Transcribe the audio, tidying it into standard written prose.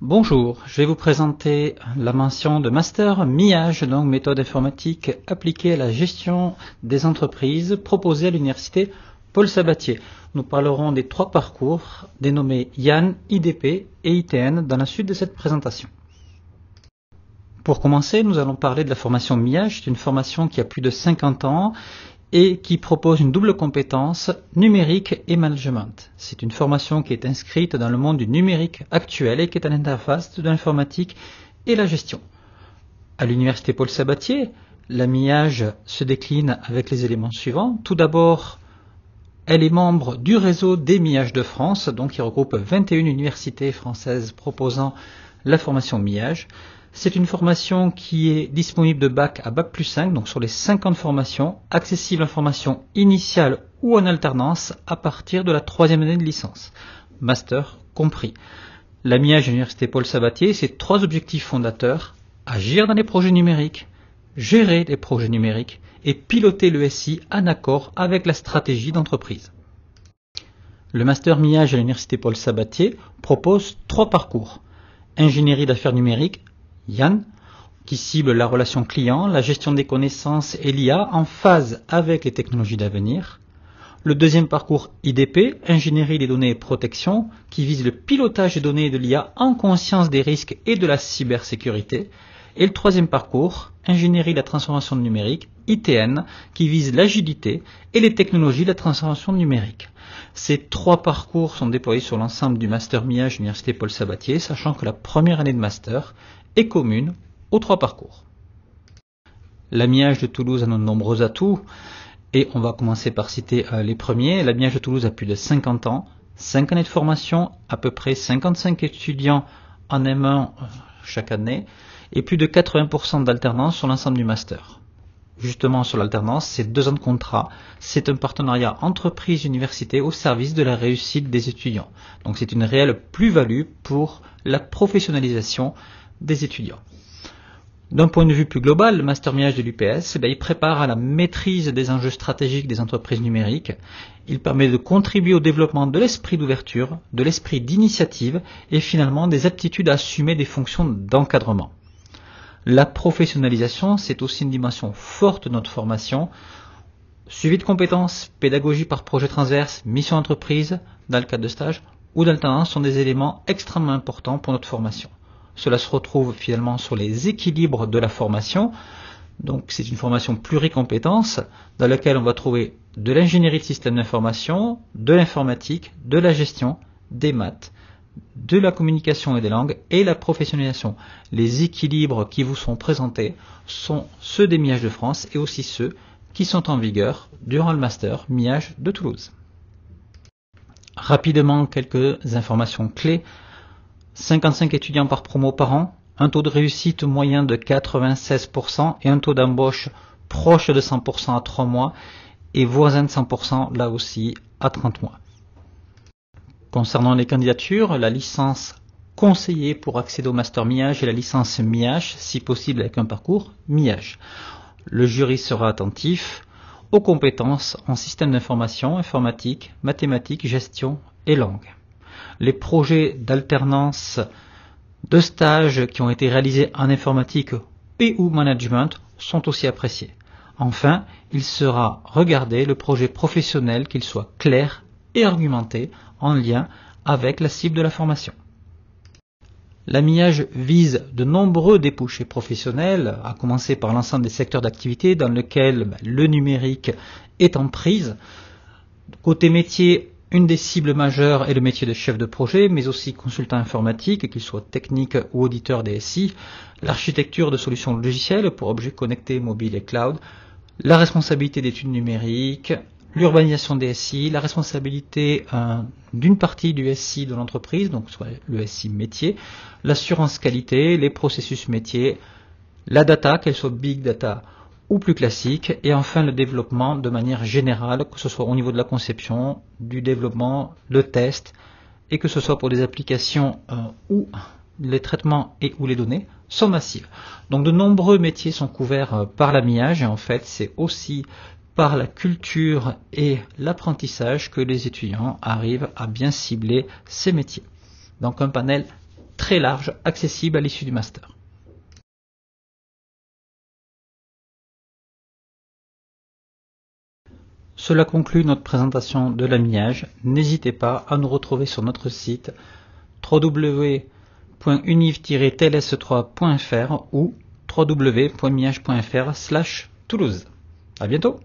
Bonjour, je vais vous présenter la mention de Master MIAGE, donc méthode informatique appliquée à la gestion des entreprises proposée à l'université Paul Sabatier. Nous parlerons des trois parcours dénommés IAN, IDP et ITN dans la suite de cette présentation. Pour commencer, nous allons parler de la formation MIAGE. C'est une formation qui a plus de 50 ans et qui propose une double compétence numérique et management. C'est une formation qui est inscrite dans le monde du numérique actuel et qui est à l'interface de l'informatique et la gestion. À l'université Paul Sabatier, la MIAGE se décline avec les éléments suivants. Tout d'abord, elle est membre du réseau des MIAGE de France, donc qui regroupe 21 universités françaises proposant la formation MIAGE. C'est une formation qui est disponible de bac à bac plus 5, donc sur les 50 formations, accessible en formation initiale ou en alternance à partir de la 3e année de licence, master compris. La MIAGE à l'université Paul Sabatier, c'est 3 objectifs fondateurs: agir dans les projets numériques, gérer les projets numériques et piloter le SI en accord avec la stratégie d'entreprise. Le master MIAGE à l'université Paul Sabatier propose 3 parcours: ingénierie d'affaires numériques, IAN, qui cible la relation client, la gestion des connaissances et l'IA en phase avec les technologies d'avenir. Le deuxième parcours IDP, ingénierie des données et protection, qui vise le pilotage des données et de l'IA en conscience des risques et de la cybersécurité. Et le troisième parcours, ingénierie de la transformation numérique, ITN, qui vise l'agilité et les technologies de la transformation numérique. Ces 3 parcours sont déployés sur l'ensemble du master MIAGE Université Paul Sabatier, sachant que la première année de master est commune aux 3 parcours. La MIAGE de Toulouse a de nombreux atouts et on va commencer par citer les premiers. La MIAGE de Toulouse a plus de 50 ans, 5 années de formation, à peu près 55 étudiants en M1 chaque année et plus de 80% d'alternance sur l'ensemble du master. Justement, sur l'alternance, c'est 2 ans de contrat. C'est un partenariat entreprise-université au service de la réussite des étudiants. Donc c'est une réelle plus-value pour la professionnalisation des étudiants. D'un point de vue plus global, le master MIAGE de l'UPS, il prépare à la maîtrise des enjeux stratégiques des entreprises numériques. Il permet de contribuer au développement de l'esprit d'ouverture, de l'esprit d'initiative et finalement des aptitudes à assumer des fonctions d'encadrement. La professionnalisation, c'est aussi une dimension forte de notre formation. Suivi de compétences, pédagogie par projet transverse, mission entreprise, dans le cadre de stage ou d'alternance sont des éléments extrêmement importants pour notre formation. Cela se retrouve finalement sur les équilibres de la formation. Donc c'est une formation pluricompétence dans laquelle on va trouver de l'ingénierie de système d'information, de l'informatique, de la gestion, des maths, de la communication et des langues et la professionnalisation. Les équilibres qui vous sont présentés sont ceux des MIAGE de France et aussi ceux qui sont en vigueur durant le master MIAGE de Toulouse. Rapidement, quelques informations clés. 55 étudiants par promo par an, un taux de réussite moyen de 96% et un taux d'embauche proche de 100% à 3 mois et voisin de 100% là aussi à 30 mois. Concernant les candidatures, la licence conseillée pour accéder au master MIAGE et la licence MIAGE, si possible avec un parcours MIAGE. Le jury sera attentif aux compétences en système d'information, informatique, mathématiques, gestion et langue. Les projets d'alternance de stage qui ont été réalisés en informatique et ou management sont aussi appréciés. Enfin, il sera regardé le projet professionnel, qu'il soit clair et argumenté en lien avec la cible de la formation. La MIAGE vise de nombreux débouchés professionnels, à commencer par l'ensemble des secteurs d'activité dans lesquels le numérique est en prise. Côté métier, une des cibles majeures est le métier de chef de projet, mais aussi consultant informatique, qu'il soit technique ou auditeur DSI, l'architecture de solutions logicielles pour objets connectés, mobiles et cloud, la responsabilité d'études numériques, l'urbanisation DSI, la responsabilité d'une partie du SI de l'entreprise, donc soit le SI métier, l'assurance qualité, les processus métiers, la data, qu'elle soit big data ou plus classique, et enfin le développement de manière générale, que ce soit au niveau de la conception, du développement, le test, et que ce soit pour des applications où les traitements et ou les données sont massives. Donc de nombreux métiers sont couverts par la MIAGE, et en fait c'est aussi par la culture et l'apprentissage que les étudiants arrivent à bien cibler ces métiers. Donc un panel très large, accessible à l'issue du master. Cela conclut notre présentation de l'amiage. N'hésitez pas à nous retrouver sur notre site www.univ-tls3.fr ou www.miage.fr/Toulouse. À bientôt!